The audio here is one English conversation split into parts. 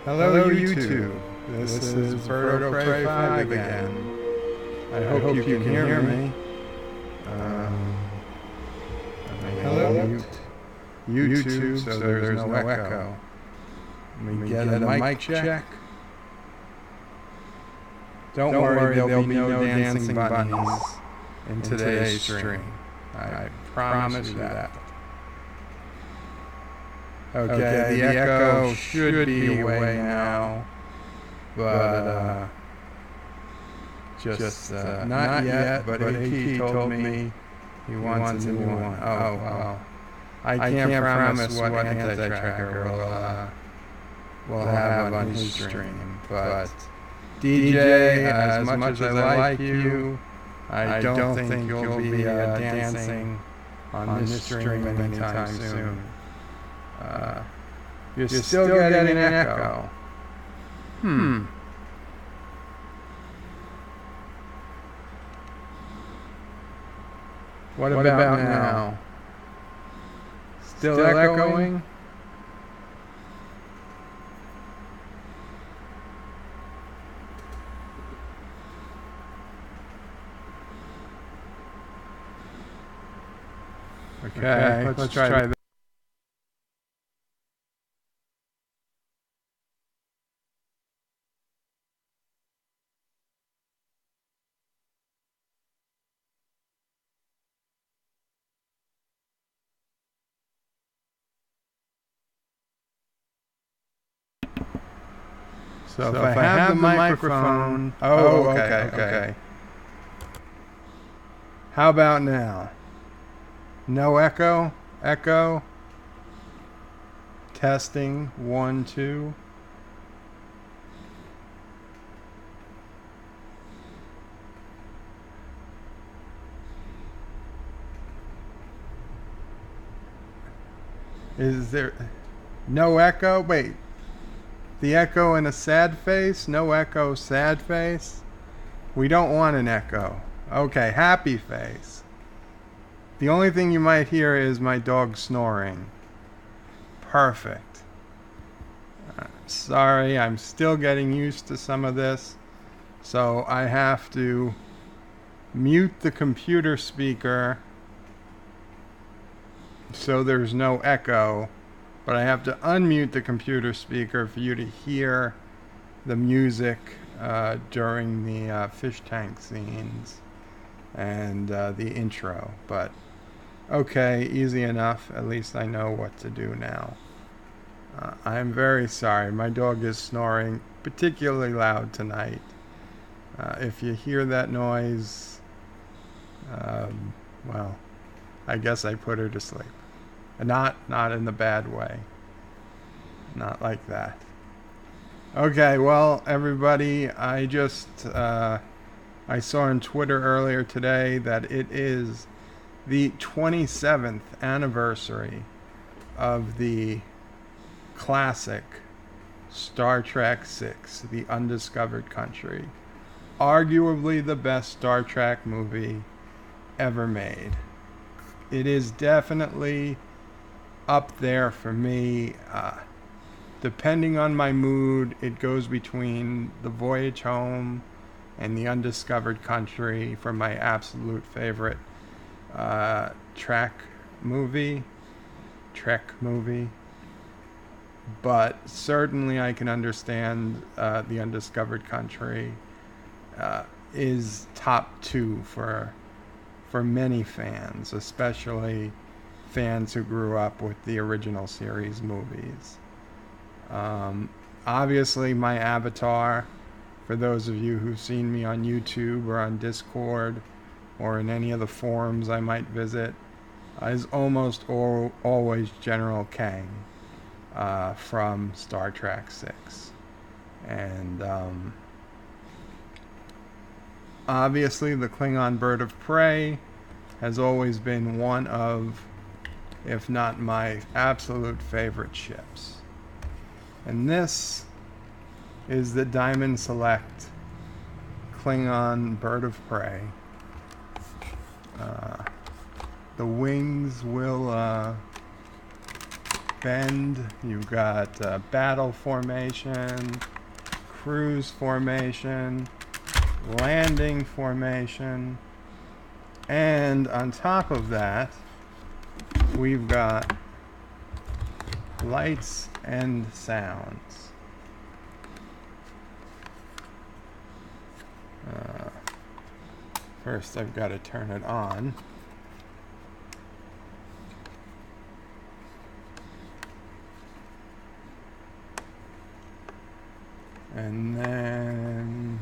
Hello, YouTube. This is BOP5 again. I hope you can hear me. Hello, YouTube, so there's no echo. Let me get a mic check. Don't worry, there'll be no dancing bunnies in today's stream. I promise you that. Okay, the echo should be away now, but just not yet. But he told me he wants a new one. Oh well, I can't promise what anti-tracker will have on his stream. But DJ, as much as I like you, I don't think you'll be dancing on this stream anytime soon. You're still getting an echo. What about now? Still echoing? Okay, let's try that. So if I have the microphone... Oh, okay. How about now? No echo? Echo? Testing, 1, 2. Is there no echo? Wait. The echo in a sad face? No echo, sad face? We don't want an echo. Okay, happy face. The only thing you might hear is my dog snoring. Perfect. Sorry, I'm still getting used to some of this. So I have to mute the computer speaker so there's no echo. But I have to unmute the computer speaker for you to hear the music during the fish tank scenes and the intro. But okay, easy enough. At least I know what to do now. I'm very sorry. My dog is snoring particularly loud tonight. If you hear that noise, well, I guess I put her to sleep. Not in the bad way. Not like that. Okay, well, everybody, I saw on Twitter earlier today that it is the 27th anniversary of the classic Star Trek VI, The Undiscovered Country. Arguably the best Star Trek movie ever made. It is definitely up there for me. Depending on my mood, it goes between The Voyage Home and The Undiscovered Country for my absolute favorite Trek movie. But certainly I can understand The Undiscovered Country is top 2 for many fans, especially fans who grew up with the original series movies. Obviously, my avatar, for those of you who've seen me on YouTube or on Discord or in any of the forums I might visit, is almost always General Kang from Star Trek VI. And obviously, the Klingon bird of prey has always been one of, if not my absolute favorite ships. And this is the Diamond Select Klingon bird of prey. The wings will bend, you've got battle formation, cruise formation, landing formation, and on top of that, we've got lights and sounds. First, I've got to turn it on. And then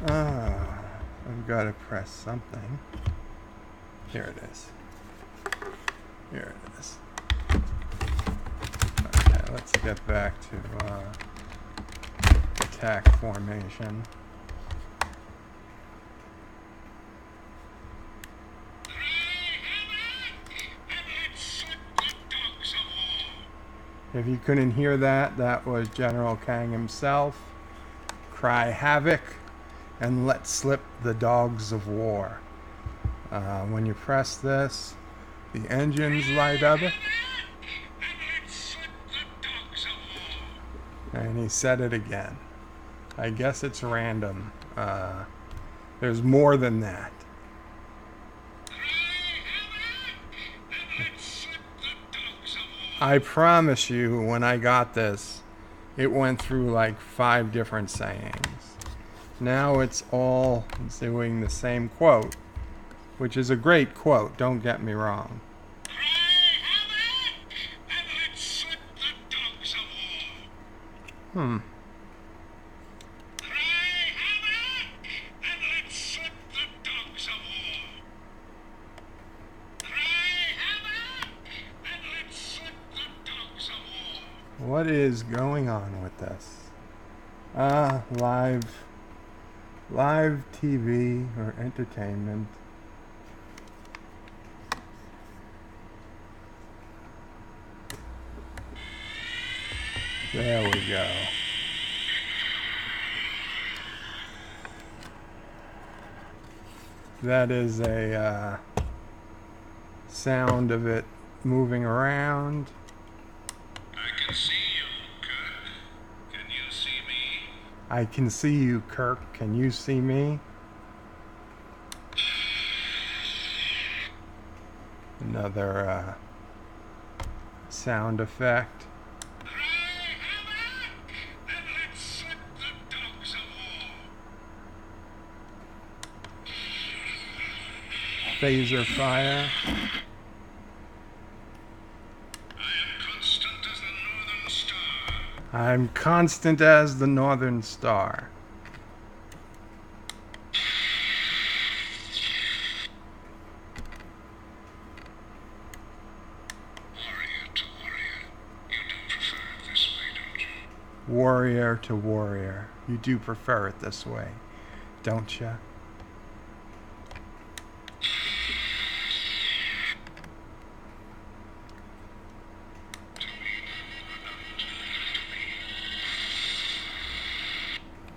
I've got to press something. Here it is. Here it is. Okay, let's get back to attack formation. If you couldn't hear that, that was General Kang himself. Cry havoc and let slip the dogs of war. When you press this, the engines light up. And he said it again. I guess it's random. There's more than that. I promise you, when I got this, it went through like 5 different sayings. Now it's all doing the same quote, which is a great quote, don't get me wrong. What is going on with this? Live TV or entertainment. There we go. That is a sound of it moving around. I can see you, Kirk. Can you see me? I can see you, Kirk. Can you see me? Another sound effect. Phaser fire. I'm constant as the northern star. Warrior to warrior. You do prefer it this way, don't you?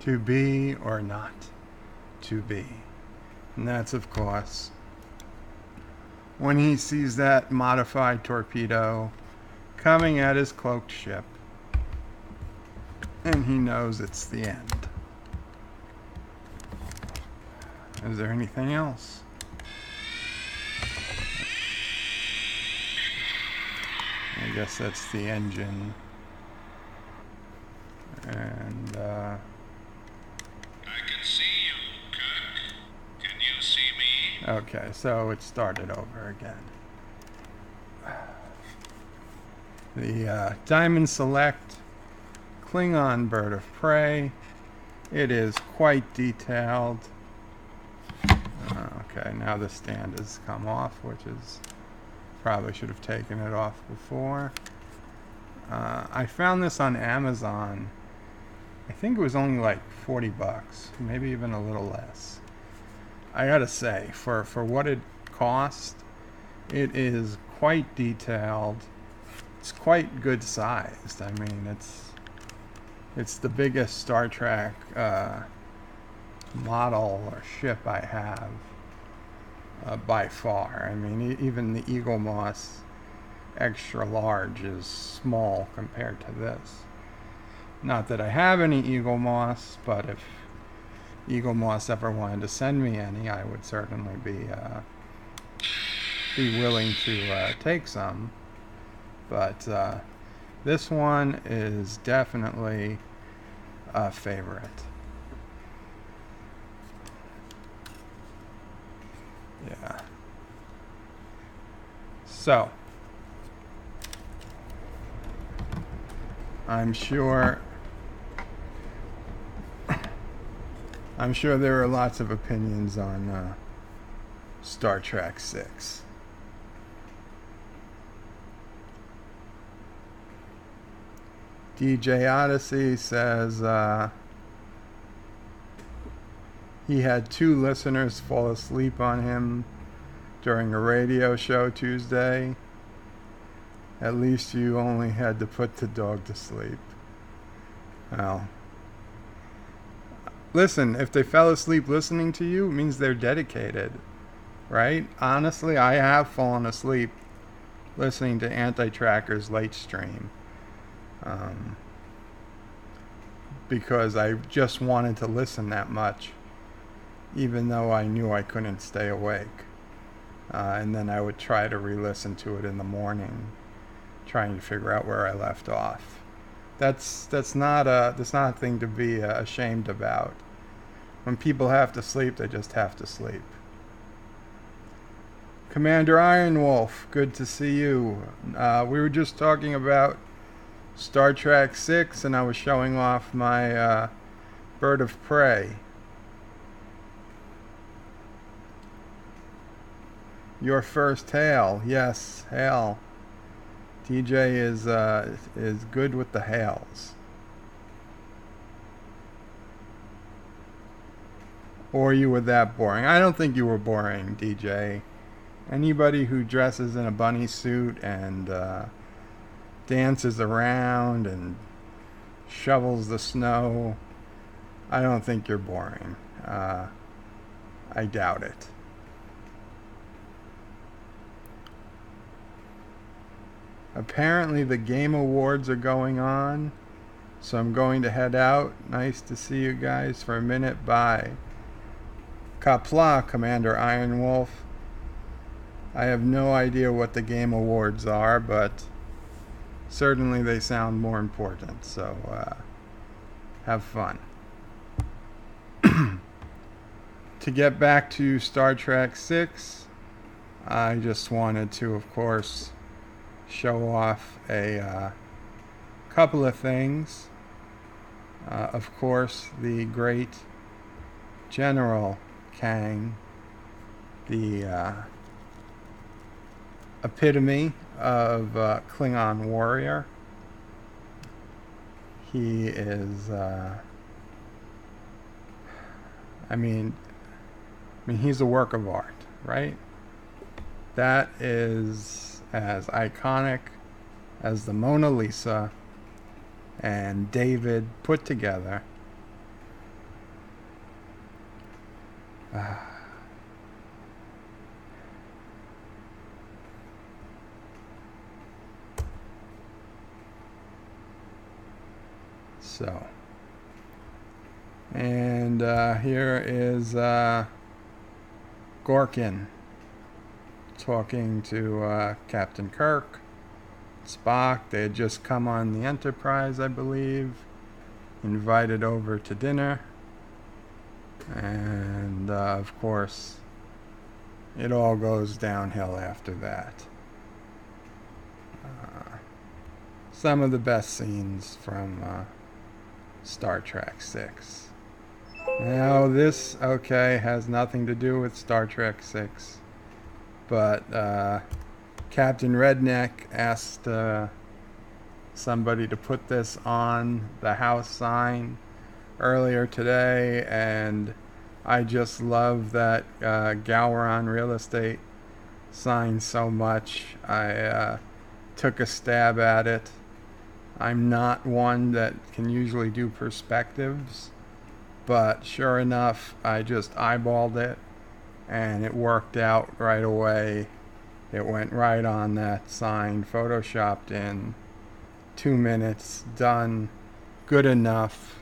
To be or not to be. And that's, of course, when he sees that modified torpedo coming at his cloaked ship, and he knows it's the end. Is there anything else? I guess that's the engine. And, I can see you, Kirk. Can you see me? okay, so it started over again. The Diamond Select Klingon bird of prey. It is quite detailed. Okay, now the stand has come off, which is probably should have taken it off before. I found this on Amazon. I think it was only like 40 bucks, maybe even a little less. I gotta say, for what it cost, it is quite detailed. It's quite good sized. I mean, it's the biggest Star Trek model or ship I have by far. I mean, even the Eagle Moss extra large is small compared to this. Not that I have any eagle moss, but if eagle moss ever wanted to send me any, I would certainly be willing to take some. But this one is definitely a favorite. Yeah. So, I'm sure there are lots of opinions on Star Trek 6. DJ Odyssey says he had 2 listeners fall asleep on him during a radio show Tuesday. At least you only had to put the dog to sleep. Well, listen, if they fell asleep listening to you, it means they're dedicated, right? Honestly, I have fallen asleep listening to Anti-Tracker's late stream. Because I just wanted to listen that much, even though I knew I couldn't stay awake. And then I would try to re-listen to it in the morning, trying to figure out where I left off. That's not a thing to be ashamed about. When people have to sleep, they just have to sleep. Commander Ironwolf, good to see you. We were just talking about Star Trek 6, and I was showing off my bird of prey. Your first hail. Yes, hail. DJ is good with the hails. Or you were that boring. I don't think you were boring, DJ. Anybody who dresses in a bunny suit and dances around and shovels the snow, I don't think you're boring. I doubt it. Apparently the Game Awards are going on, so I'm going to head out. Nice to see you guys for a minute. Bye. Kapla, Commander Ironwolf. I have no idea what the Game Awards are, but certainly they sound more important, so have fun. To get back to Star Trek 6, I just wanted to, of course, show off a couple of things. Of course, the great General Kang, the epitome of Klingon warrior. He is, I mean, he's a work of art, right? That is as iconic as the Mona Lisa and David put together. So, and here is Gorkin talking to Captain Kirk, Spock. They had just come on the Enterprise, I believe, invited over to dinner, and of course it all goes downhill after that. Some of the best scenes from Star Trek 6. Now this, okay, has nothing to do with Star Trek 6, but Captain Redneck asked somebody to put this on the house sign earlier today, and I just love that Gowron Real Estate sign so much. I took a stab at it. I'm not one that can usually do perspectives, but sure enough, I just eyeballed it, and it worked out right away. It went right on that sign, photoshopped in. 2 minutes, done, good enough.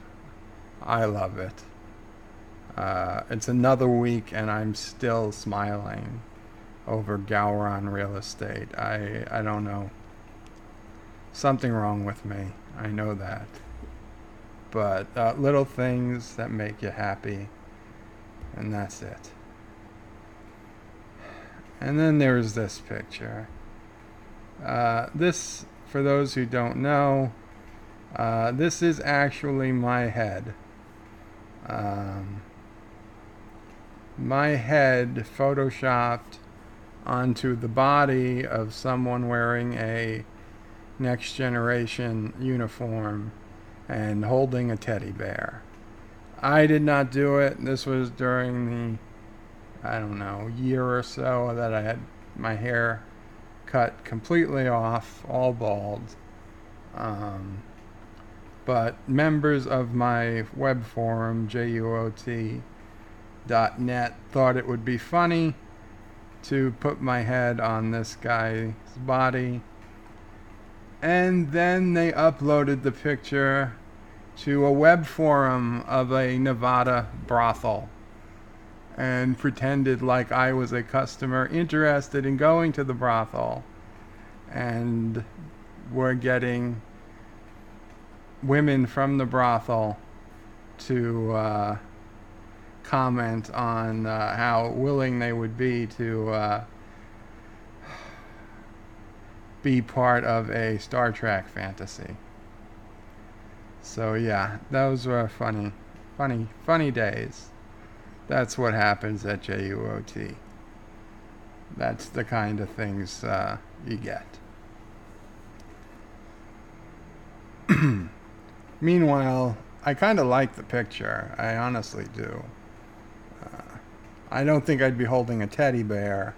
I love it. It's another week and I'm still smiling over Gowron real estate. I don't know. Something wrong with me. I know that. But little things that make you happy, and that's it. And then there's this picture. This, for those who don't know, this is actually my head. My head photoshopped onto the body of someone wearing a Next Generation uniform and holding a teddy bear. I did not do it. This was during the, I don't know, year or so that I had my hair cut completely off, all bald. But members of my web forum, JUOT.net, thought it would be funny to put my head on this guy's body. And then they uploaded the picture to a web forum of a Nevada brothel and pretended like I was a customer interested in going to the brothel, and were getting women from the brothel to comment on how willing they would be to be part of a Star Trek fantasy. So yeah, those were funny days. That's what happens at JUOT. That's the kind of things you get. Meanwhile, I kind of like the picture. I honestly do. I don't think I'd be holding a teddy bear,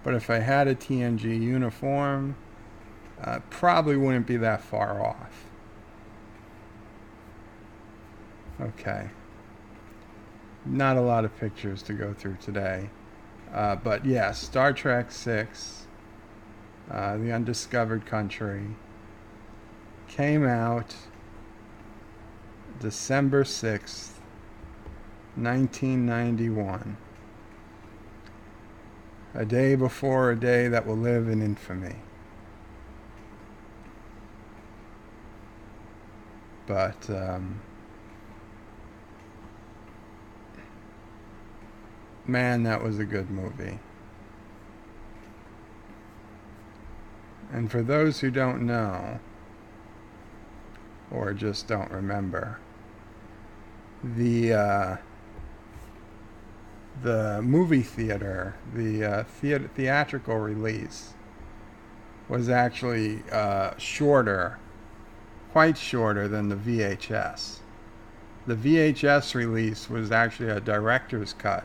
but if I had a TNG uniform, probably wouldn't be that far off. Okay. Not a lot of pictures to go through today. But yes, Star Trek 6, The Undiscovered Country, came out December 6th, 1991. A day before a day that will live in infamy. But man, that was a good movie. And for those who don't know, or just don't remember, the movie theater, the theatrical release, was actually shorter, quite shorter than the VHS. The VHS release was actually a director's cut,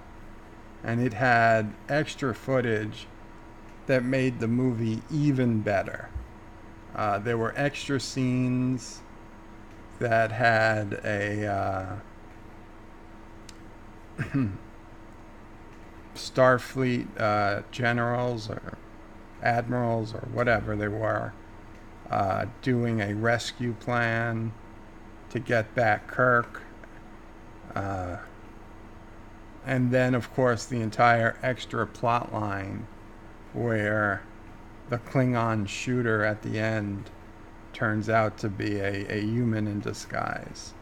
and it had extra footage that made the movie even better. There were extra scenes that had a Starfleet generals or admirals or whatever they were doing a rescue plan to get back Kirk. And then, of course, the entire extra plot line where the Klingon shooter at the end turns out to be a human in disguise.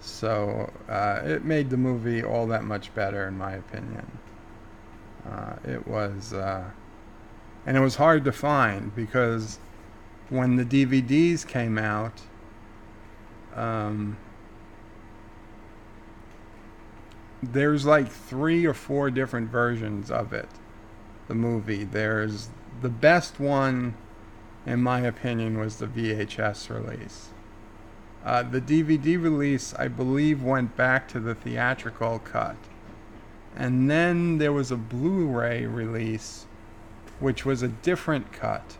So it made the movie all that much better, in my opinion. It was, and it was hard to find because when the DVDs came out, there's like 3 or 4 different versions of it, the movie. There's the best one, in my opinion, was the VHS release. The DVD release, I believe, went back to the theatrical cut. And then there was a Blu-ray release, which was a different cut,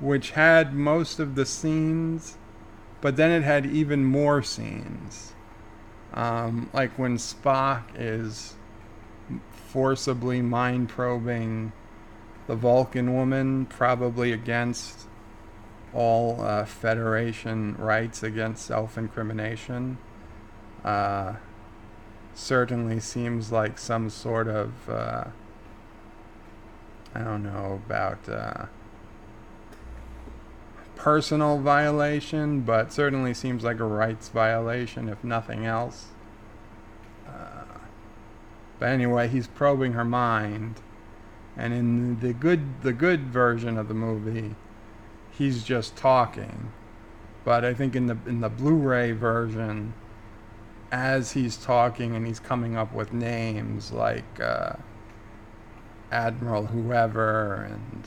which had most of the scenes, but then it had even more scenes. Like when Spock is forcibly mind-probing the Vulcan woman, probably against all Federation rights against self-incrimination. Uh, Certainly seems like some sort of, I don't know about personal violation, but certainly seems like a rights violation, if nothing else. But anyway, he's probing her mind, and in the good version of the movie, he's just talking. But I think in the Blu-ray version, as he's talking and he's coming up with names like Admiral whoever and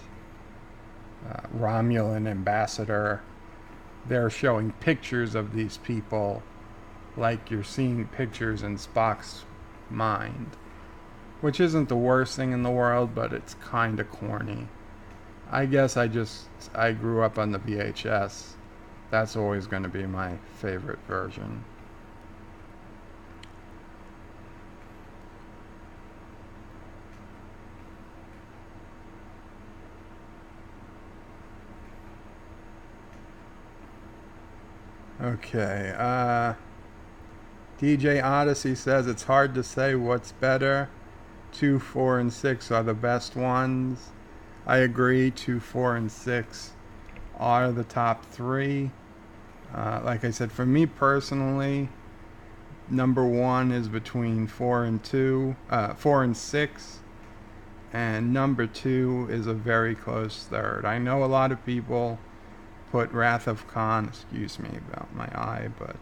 Romulan ambassador, they're showing pictures of these people like you're seeing pictures in Spock's mind, which isn't the worst thing in the world, but it's kind of corny. I guess I grew up on the VHS. That's always going to be my favorite version. Okay, DJ Odyssey says it's hard to say what's better. 2, 4, and 6 are the best ones. I agree, 2, 4, and 6 are the top 3. Like I said, for me personally, number 1 is between 4 and 6, and number 2 is a very close third. I know a lot of people put Wrath of Khan, excuse me about my eye, but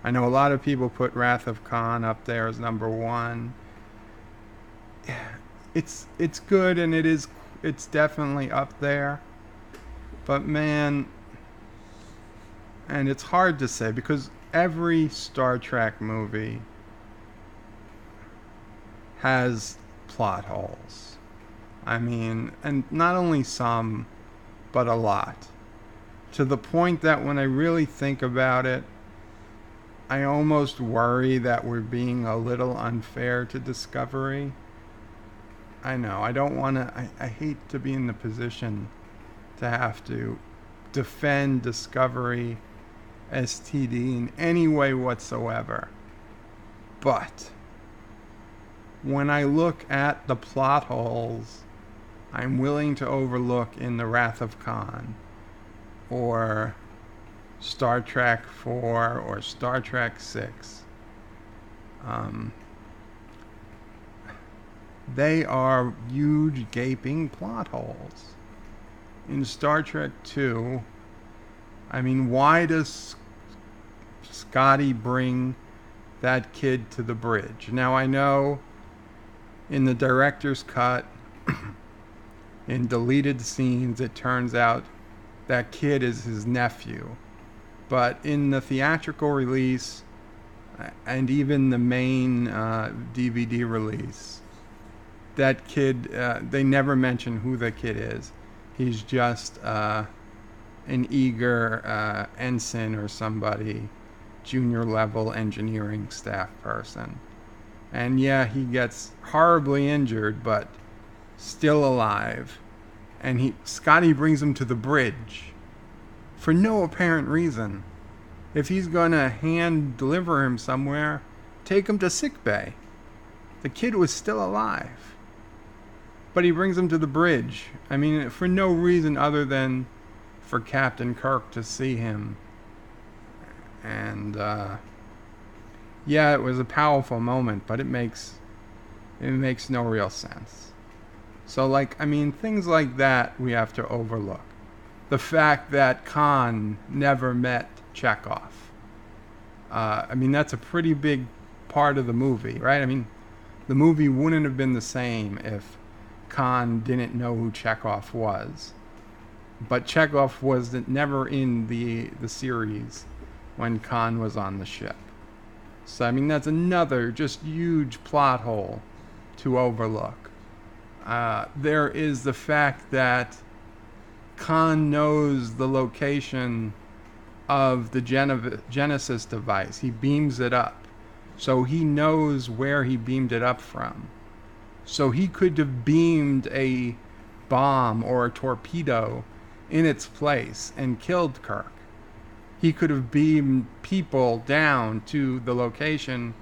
I know a lot of people put Wrath of Khan up there as number 1. It's good, and it's definitely up there. But man, and it's hard to say because every Star Trek movie has plot holes. I mean, and not only some, but a lot. To the point that when I really think about it, I almost worry that we're being a little unfair to Discovery. I know, I don't want to, I hate to be in the position to have to defend Discovery STD in any way whatsoever. But when I look at the plot holes I'm willing to overlook in the Wrath of Khan, or Star Trek 4 or Star Trek 6. They are huge gaping plot holes. In Star Trek 2, I mean, why does Scotty bring that kid to the bridge? Now I know in the director's cut, in deleted scenes, it turns out that kid is his nephew. But in the theatrical release, and even the main DVD release, that kid, they never mention who the kid is. He's just an eager ensign or somebody, junior level engineering staff person. And yeah, he gets horribly injured, but still alive. And Scotty brings him to the bridge for no apparent reason. If he's gonna hand deliver him somewhere, take him to sickbay. The kid was still alive. But he brings him to the bridge. I mean, for no reason other than for Captain Kirk to see him. And yeah, it was a powerful moment, but it makes no real sense. So, like, I mean, things like that we have to overlook. The fact that Khan never met Chekhov. I mean, that's a pretty big part of the movie, right? I mean, the movie wouldn't have been the same if Khan didn't know who Chekhov was. But Chekhov was never in the series when Khan was on the ship. So, I mean, that's another just huge plot hole to overlook. There is the fact that Khan knows the location of the Genesis device. He beams it up. So he knows where he beamed it up from. So he could have beamed a bomb or a torpedo in its place and killed Kirk. He could have beamed people down to the location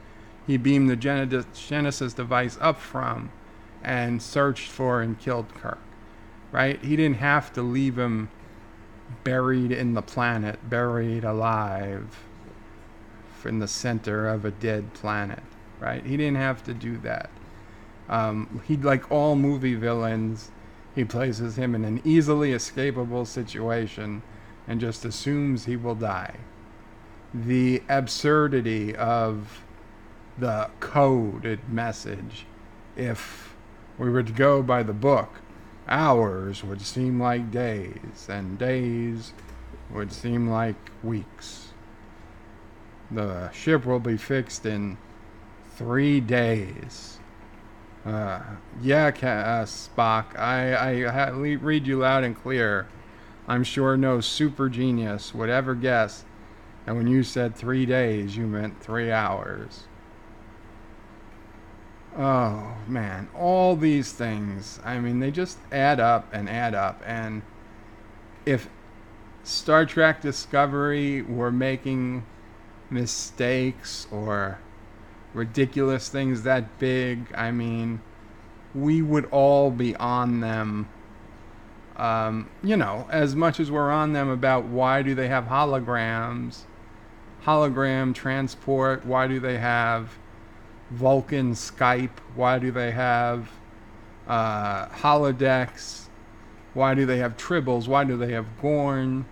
he beamed the Genesis device up from and searched for and killed Kirk, right? He didn't have to leave him buried in the planet, buried alive in the center of a dead planet, right? He didn't have to do that. He, like all movie villains, he places him in an easily escapable situation and just assumes he will die. The absurdity of the coded message, if we were to go by the book, hours would seem like days, and days would seem like weeks. The ship will be fixed in 3 days. Spock, I read you loud and clear. I'm sure no super genius would ever guess that when you said 3 days, you meant 3 hours. Oh, man. All these things, I mean, they just add up and add up. And if Star Trek Discovery were making mistakes or ridiculous things that big, I mean, we would all be on them. As much as we're on them about why do they have holograms, hologram transport, why do they have Vulcan Skype, why do they have holodecks, why do they have tribbles, why do they have Gorn,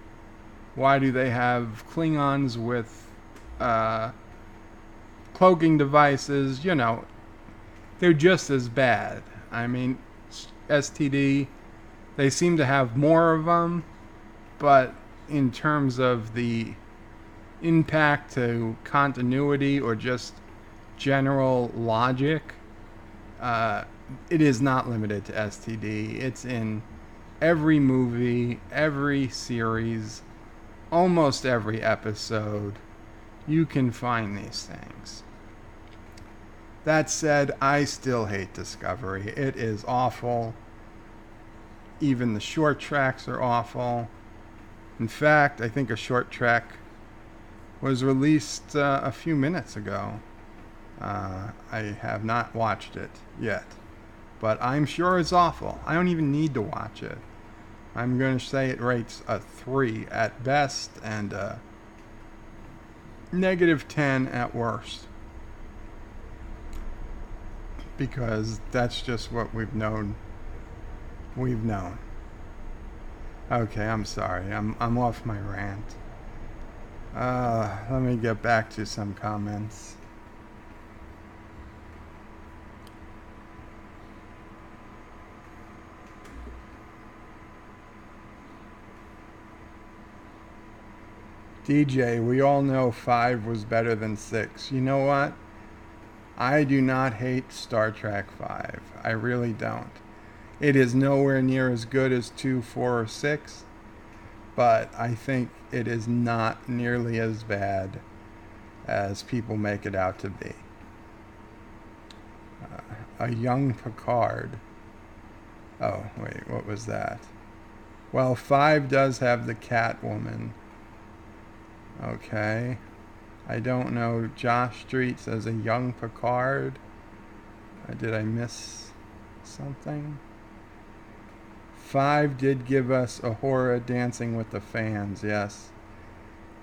why do they have Klingons with cloaking devices, they're just as bad. I mean, STD, they seem to have more of them, but in terms of the impact to continuity or just general logic, it is not limited to STD. It's in every movie, every series, almost every episode. You can find these things. That said, I still hate Discovery. It is awful. Even the short tracks are awful. In fact, I think a short track was released a few minutes ago. I have not watched it yet, but I'm sure it's awful. I don't even need to watch it. I'm going to say it rates a 3 at best and a -10 at worst, because that's just what we've known. Okay, I'm sorry. I'm off my rant. Let me get back to some comments. DJ, we all know 5 was better than 6. You know what? I do not hate Star Trek 5. I really don't. It is nowhere near as good as 2, 4, or 6, but I think it is not nearly as bad as people make it out to be. A young Picard. Oh, wait, what was that? Well, 5 does have the Catwoman. Okay. I don't know. Josh Street says a young Picard. Did I miss something? 5 did give us Uhura dancing with the fans. Yes.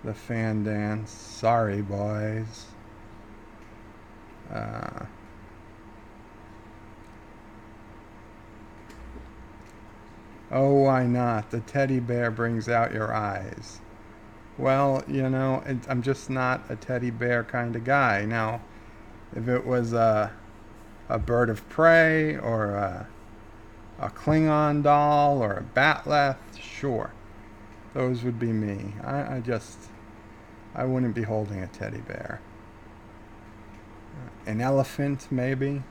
The fan dance. Sorry, boys. Oh, why not? The teddy bear brings out your eyes. Well, I'm just not a teddy bear kind of guy. Now, if it was a bird of prey or a Klingon doll or a Batleth, sure. Those would be me. I wouldn't be holding a teddy bear. An elephant, maybe.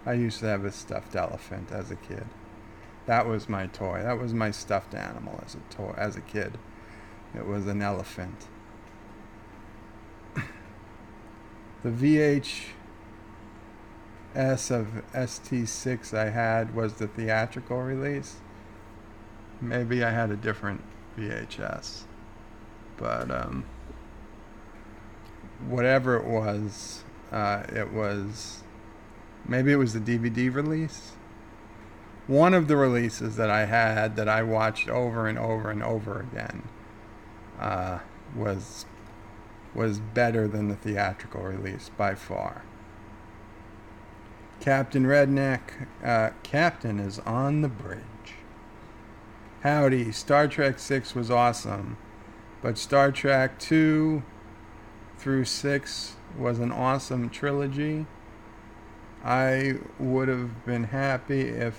I used to have a stuffed elephant as a kid. That was my toy. That was my stuffed animal as a kid. It was an elephant. The S of ST6 I had was the theatrical release. Maybe I had a different VHS. But whatever it was, maybe it was the DVD release. One of the releases that I had that I watched over and over and over again was better than the theatrical release by far. Captain Redneck, Captain is on the bridge. Howdy, Star Trek 6 was awesome, but Star Trek 2 through 6 was an awesome trilogy. I would have been happy if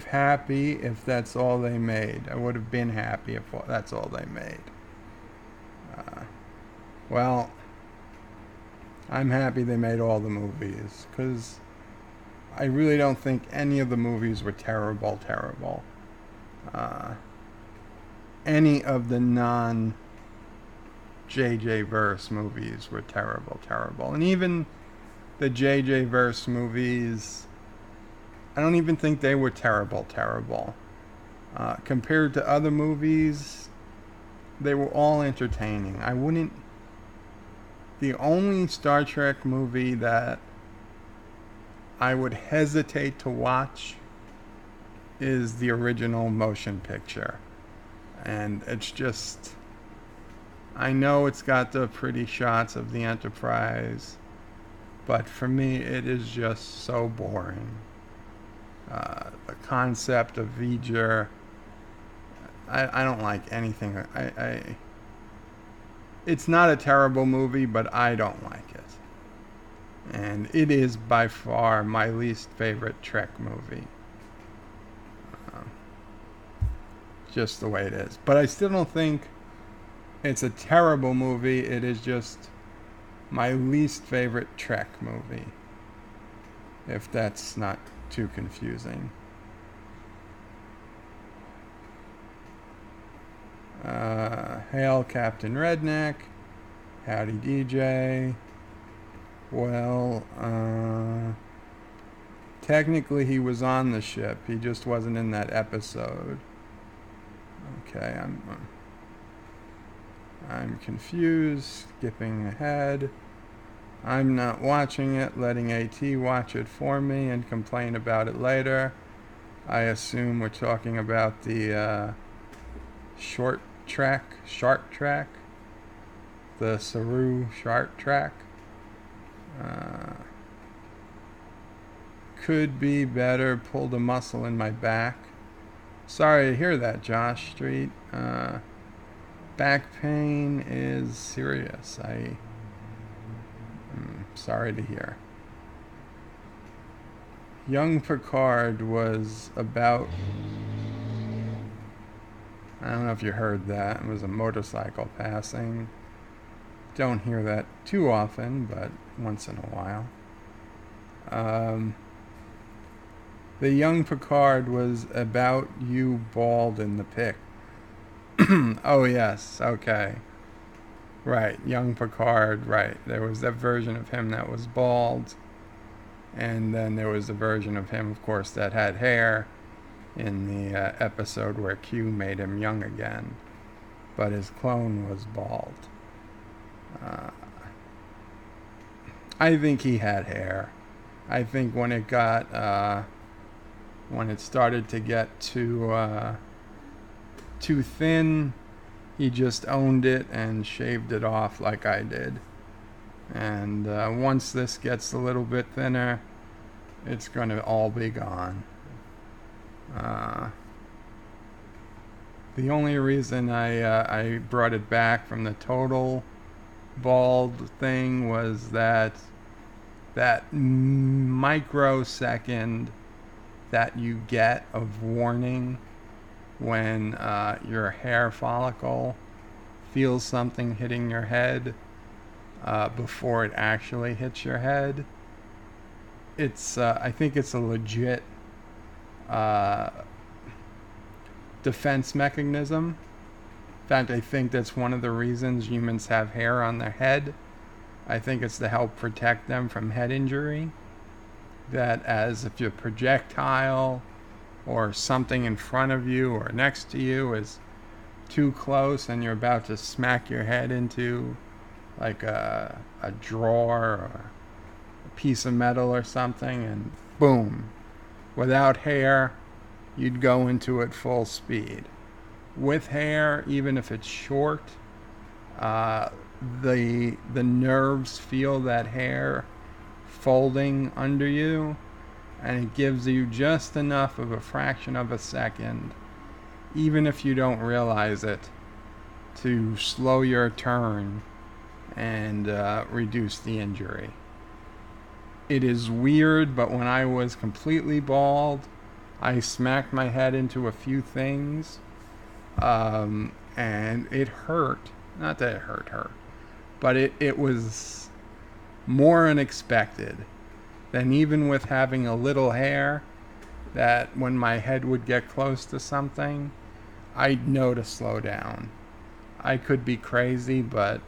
happy if that's all they made. I would have been happy if that's all they made. Well, I'm happy they made all the movies, because I really don't think any of the movies were terrible. Any of the non-JJ verse movies were terrible. And even the JJ verse movies, I don't even think they were terrible. Compared to other movies, they were all entertaining. The only Star Trek movie that I would hesitate to watch is the original motion picture. And it's just, I know it's got the pretty shots of the Enterprise, but for me it is just so boring. The concept of V'ger, I don't like anything. It's not a terrible movie, but I don't like it. And it is by far my least favorite Trek movie. Just the way it is. But I still don't think it's a terrible movie. It is just my least favorite Trek movie, if that's not too confusing. Hail Captain Redneck. Howdy DJ. Well, technically he was on the ship. He just wasn't in that episode. Okay, I'm confused. Skipping ahead. I'm not watching it, letting AT watch it for me and complain about it later. I assume we're talking about the shark track, the Saru shark track. Could be better. Pulled a muscle in my back. Sorry to hear that, Josh Street. Back pain is serious. I'm sorry to hear. Young Picard was about, I don't know if you heard that. It was a motorcycle passing. Don't hear that too often, but once in a while. The young Picard was about you bald in the pic. Oh, yes. Okay. Right. Young Picard. Right. There was that version of him that was bald. And then there was the version of him, of course, that had hair in the episode where Q made him young again. But his clone was bald. I think he had hair. I think when it started to get too thin, he just owned it and shaved it off like I did. And once this gets a little bit thinner, it's going to all be gone. The only reason I brought it back from the total bald thing was that microsecond that you get of warning when your hair follicle feels something hitting your head before it actually hits your head. It's I think it's a legit defense mechanism fact, I think that's one of the reasons humans have hair on their head. I think it's to help protect them from head injury. That as if your projectile or something in front of you or next to you is too close and you're about to smack your head into like a drawer or a piece of metal or something, and boom, without hair, you'd go into it full speed. With hair, even if it's short, the nerves feel that hair folding under you, and it gives you just enough of a fraction of a second, even if you don't realize it, to slow your turn and reduce the injury. It is weird, but when I was completely bald, I smacked my head into a few things, and it hurt. Not that it hurt, but it was more unexpected than even with having a little hair, that when my head would get close to something, I'd know to slow down. I could be crazy, but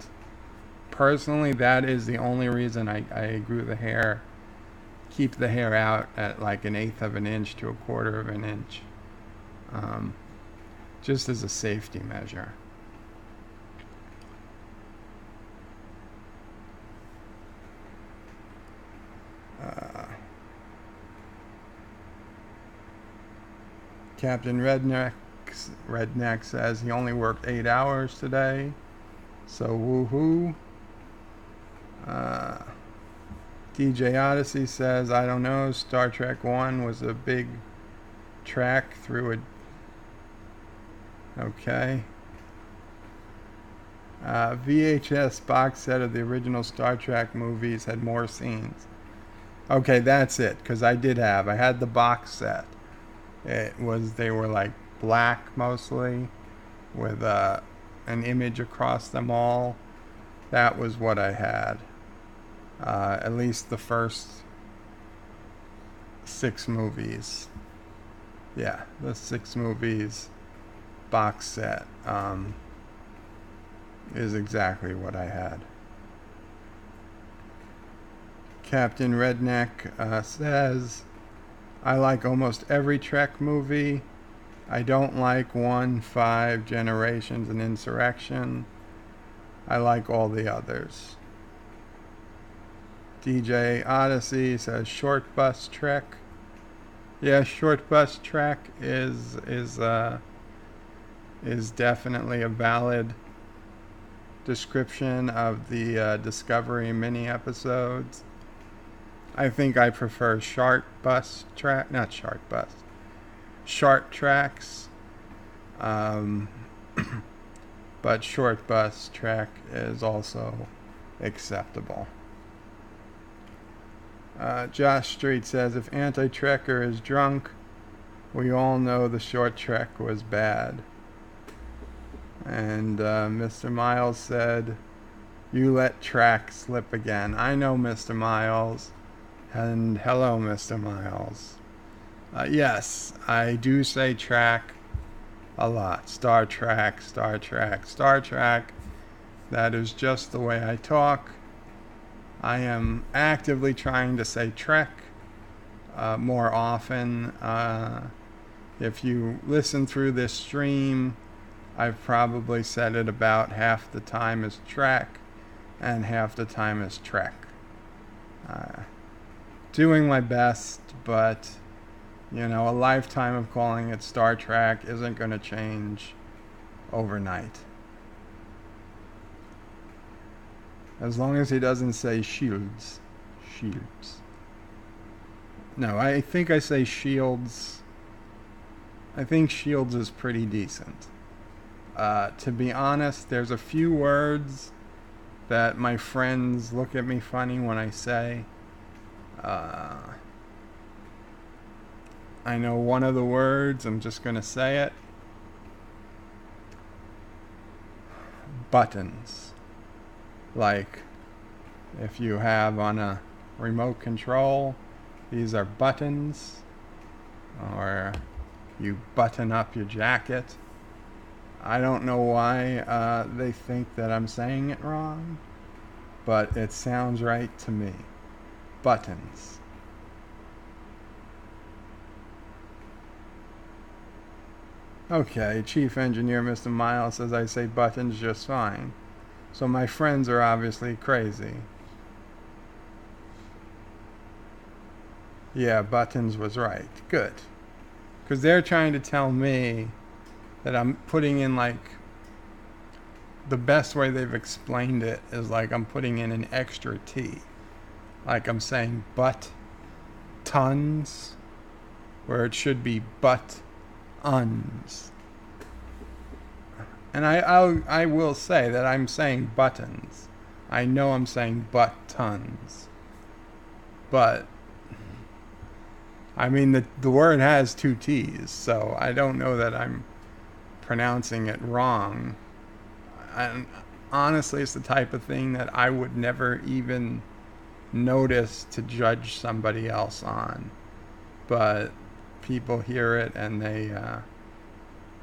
personally, that is the only reason I grew the hair. Keep the hair out at like 1/8 of an inch to 1/4 of an inch. Just as a safety measure. Captain Redneck says he only worked 8 hours today. So woohoo. DJ Odyssey says, I don't know, Star Trek 1 was a big track through a... Okay. VHS box set of the original Star Trek movies had more scenes. Okay, that's it, because I had the box set. They were like black mostly, with an image across them all. That was what I had. At least the first 6 movies. Yeah, the 6 movies box set is exactly what I had. Captain Redneck says, I like almost every Trek movie. I don't like 1, 5, Generations, and Insurrection. I like all the others. DJ Odyssey says Short Bus Trek. Yeah, Short Bus Trek is definitely a valid description of the Discovery mini episodes. I think I prefer Shark Tracks. But Short Bus Trek is also acceptable. Josh Street says, if Anti-Trekker is drunk, we all know the short trek was bad. And Mr. Miles said, you let track slip again. I know, Mr. Miles. And hello, Mr. Miles. Yes, I do say track a lot. Star Trek. That is just the way I talk. I am actively trying to say Trek more often. If you listen through this stream, I've probably said it about half the time as Trek and half the time as Trek. Doing my best, but a lifetime of calling it Star Trek isn't going to change overnight. As long as he doesn't say shields. No, I think I say shields. I think shields is pretty decent. To be honest, there's a few words that my friends look at me funny when I say. I know one of the words, I'm just going to say it. Buttons. Like, if you have on a remote control, these are buttons, or you button up your jacket. I don't know why they think that I'm saying it wrong, but it sounds right to me. Buttons. Okay, Chief Engineer Mr. Miles says I say buttons just fine. So my friends are obviously crazy. Yeah, buttons was right. Good. Because they're trying to tell me that I'm putting in like the best way they've explained it is like I'm putting in an extra T. Like I'm saying but tons where it should be but uns. And I will say that I'm saying buttons. I know I'm saying but tons. But I mean the word has two T's, so I don't know that I'm pronouncing it wrong. And honestly, it's the type of thing that I would never even notice to judge somebody else on. But people hear it and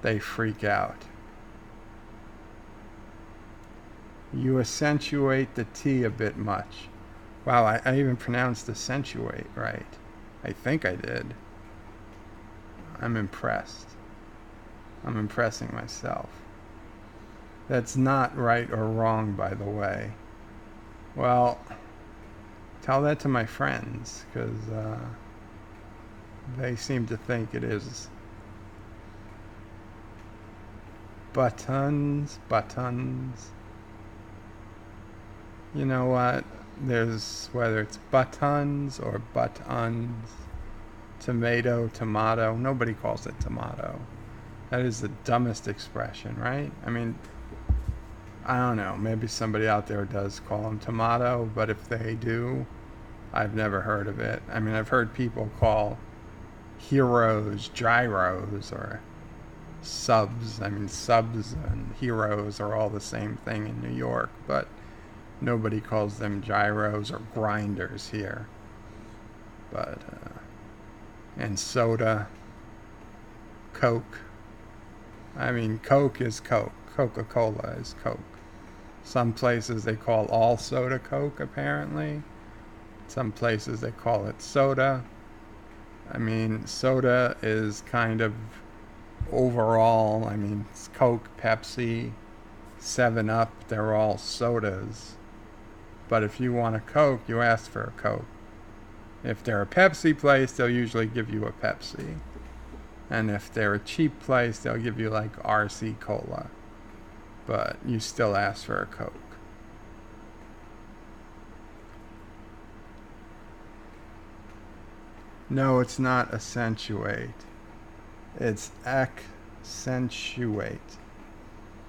they freak out. You accentuate the T a bit much. Wow, I even pronounced accentuate right. I think I did. I'm impressed. I'm impressing myself. That's not right or wrong, by the way. Well, tell that to my friends, because they seem to think it is. Buttons, buttons. You know what? There's, whether it's buttons or buttons, tomato, tomato. Nobody calls it tomato. That is the dumbest expression, right? I mean, I don't know. Maybe somebody out there does call them tomato, but if they do, I've never heard of it. I mean, I've heard people call heroes gyros or subs. I mean, subs and heroes are all the same thing in New York, but nobody calls them gyros or grinders here. But, and soda, Coke. I mean, Coke is Coke. Coca-Cola is Coke. Some places they call all soda Coke, apparently. Some places they call it soda. I mean, soda is kind of overall, I mean, it's Coke, Pepsi, 7 Up, they're all sodas. But if you want a Coke, you ask for a Coke. If they're a Pepsi place, they'll usually give you a Pepsi. And if they're a cheap place, they'll give you like RC Cola. But you still ask for a Coke. No, it's not accentuate. It's accentuate.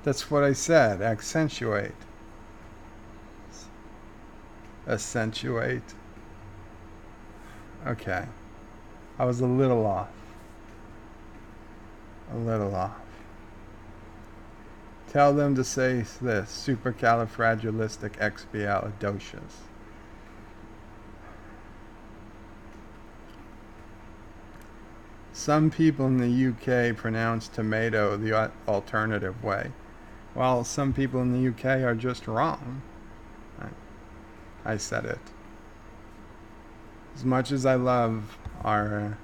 That's what I said, accentuate. Accentuate. Okay. I was a little off. A little off. Tell them to say this, supercalifragilisticexpialidocious. Some people in the UK pronounce tomato the alternative way, while some people in the UK are just wrong. I said it. As much as I love our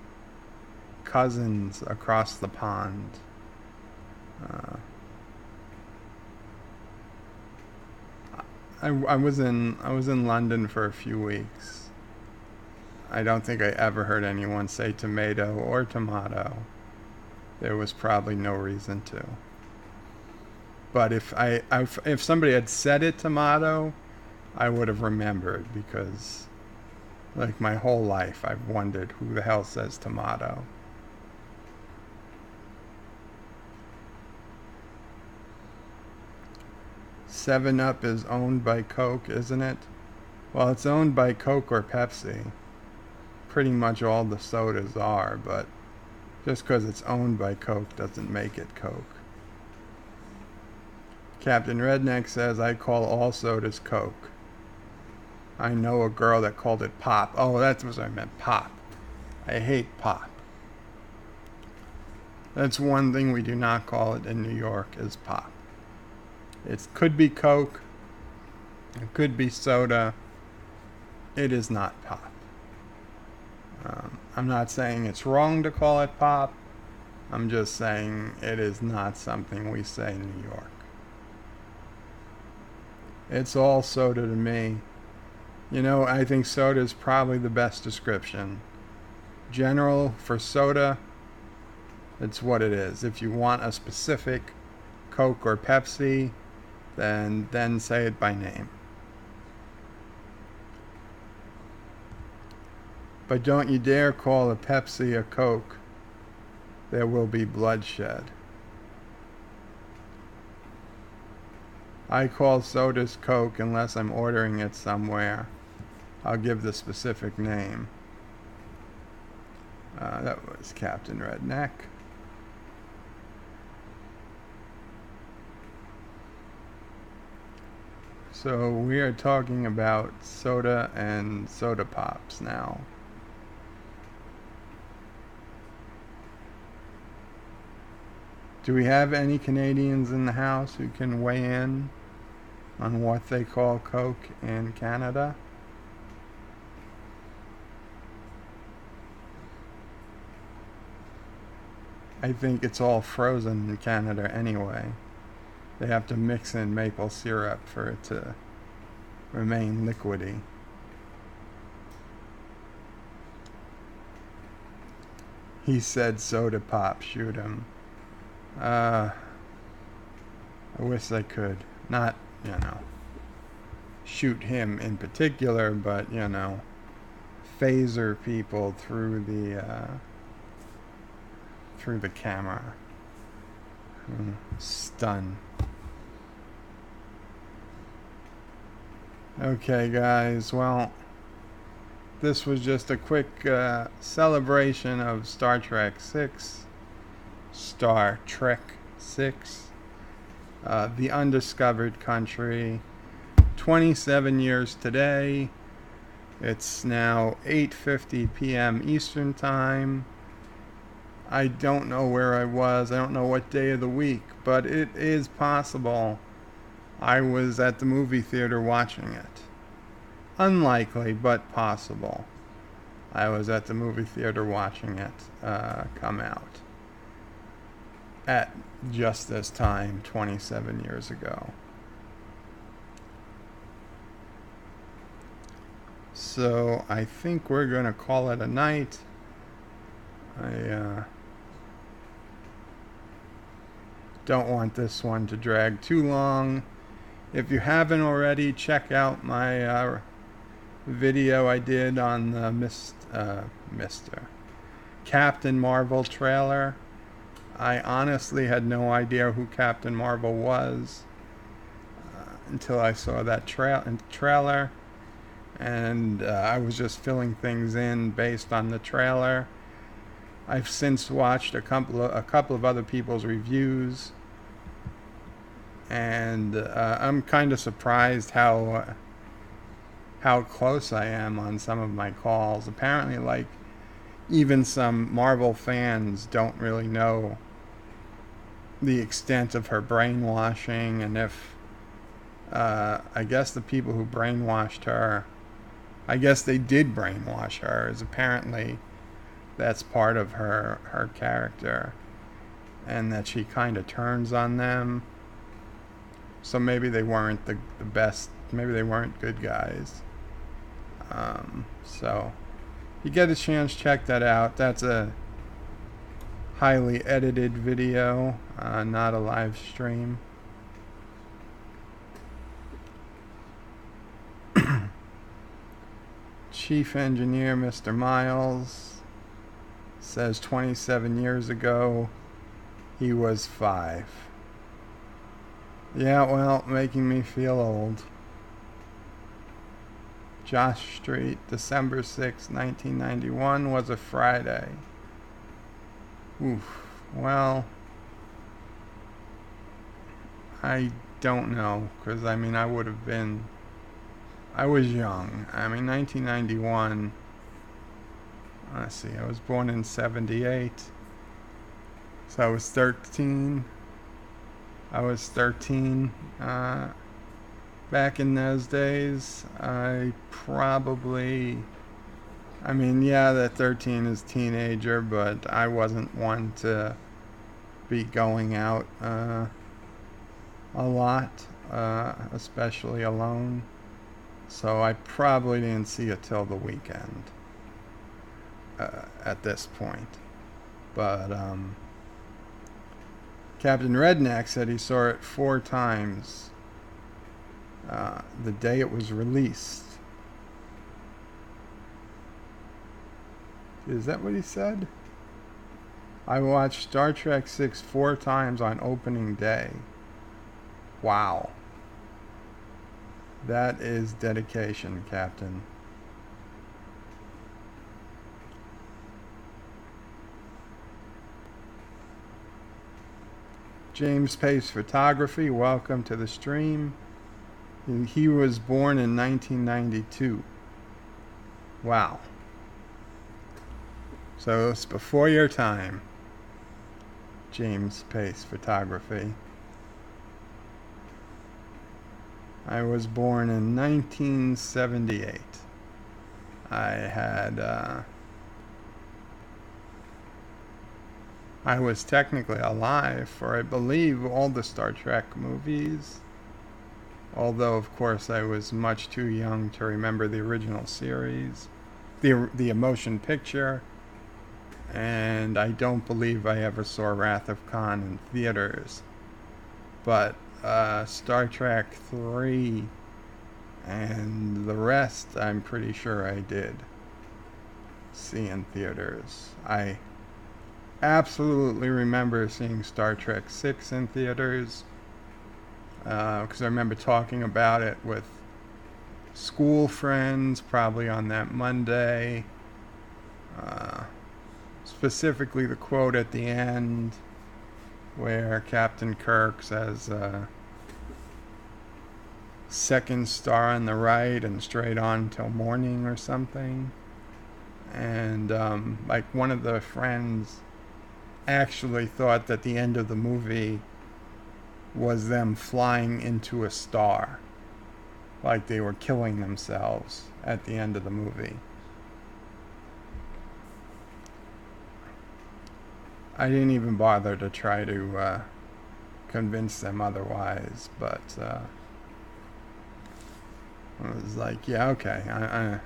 cousins across the pond, I was in London for a few weeks. I don't think I ever heard anyone say tomato or tomato. There was probably no reason to. But if somebody had said it tomato, I would have remembered, because like my whole life I've wondered who the hell says tomato. Seven Up is owned by Coke, isn't it? Well, it's owned by Coke or Pepsi. Pretty much all the sodas are, but just because it's owned by Coke doesn't make it Coke. Captain Redneck says, I call all sodas Coke. I know a girl that called it pop. Oh, that's what I meant, pop. I hate pop. That's one thing we do not call it in New York is pop. It could be Coke. It could be soda. It is not pop. I'm not saying it's wrong to call it pop. I'm just saying it is not something we say in New York. It's all soda to me. You know, I think soda is probably the best description. General for soda, it's what it is. If you want a specific Coke or Pepsi, then say it by name. But don't you dare call a Pepsi a Coke. There will be bloodshed. I call sodas Coke unless I'm ordering it somewhere. I'll give the specific name. That was Captain Redneck. So we are talking about soda and soda pops now. Do we have any Canadians in the house who can weigh in on what they call Coke in Canada? I think it's all frozen in Canada anyway. They have to mix in maple syrup for it to remain liquidy. He said soda pop, shoot him. I wish I could. Not, shoot him in particular, but, phaser people through the camera. Stun. Okay, guys, well, this was just a quick celebration of Star Trek 6. Star Trek 6. The Undiscovered Country. 27 years today. It's now 8:50 p.m. Eastern Time. I don't know where I was. I don't know what day of the week, but it is possible I was at the movie theater watching it. Unlikely, but possible. I was at the movie theater watching it come out at just this time 27 years ago. So I think we're going to call it a night. I don't want this one to drag too long. If you haven't already, check out my video I did on the Mr. Captain Marvel trailer. I honestly had no idea who Captain Marvel was until I saw that trailer, and I was just filling things in based on the trailer. I've since watched a couple of other people's reviews, and I'm kind of surprised how close I am on some of my calls. Apparently, even some Marvel fans don't really know the extent of her brainwashing, and if I guess the people who brainwashed her, I guess they did brainwash her, as apparently that's part of her character, and that she kind of turns on them. So maybe they weren't the best, maybe they weren't good guys. So if you get a chance, check that out. That's a highly edited video, not a live stream. Chief Engineer Mr. Miles says 27 years ago he was 5. Yeah, well, making me feel old. Josh Street, December 6, 1991 was a Friday. Oof. Well, I don't know, because I was young. 1991, let's see, I was born in 78. So I was 13. I was 13 back in those days. I mean, yeah, that 13 is teenager, but I wasn't one to be going out a lot, especially alone. So I probably didn't see it till the weekend at this point. But Captain Redneck said he saw it 4 times the day it was released. Is that what he said? I watched Star Trek 6 4 times on opening day. Wow. That is dedication, Captain. James Pace Photography, welcome to the stream. He was born in 1992. Wow. So it's before your time, James Pace Photography. I was born in 1978. I was technically alive for, I believe, all the Star Trek movies. Although, of course, I was much too young to remember the original series, the motion picture, and I don't believe I ever saw Wrath of Khan in theaters. But Star Trek 3 and the rest, I'm pretty sure I did see in theaters. I absolutely remember seeing Star Trek 6 in theaters because I remember talking about it with school friends probably on that Monday. Specifically the quote at the end where Captain Kirk says, second star on the right and straight on till morning or something. And like one of the friends actually thought that the end of the movie was them flying into a star, like they were killing themselves at the end of the movie. I didn't even bother to try to convince them otherwise, but I was like, yeah, okay,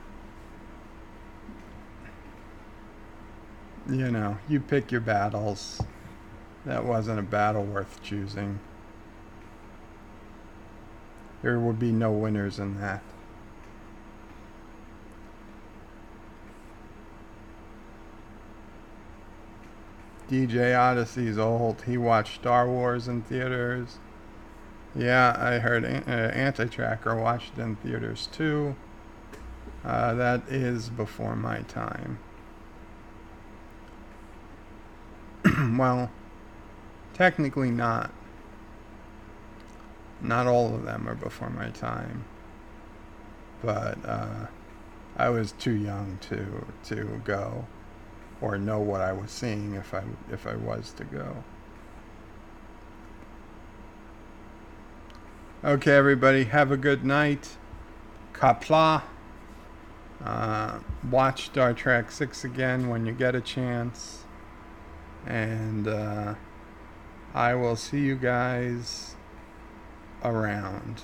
you know, you pick your battles. That wasn't a battle worth choosing. There would be no winners in that. DJ Odyssey's old. He watched Star Wars in theaters. Yeah, I heard Anti-Tracker watched it in theaters too. That is before my time. Well, technically not. Not all of them are before my time. But I was too young to go or know what I was seeing if I was to go. Okay, everybody, have a good night. Kapla. Watch Star Trek 6 again when you get a chance. And I will see you guys around.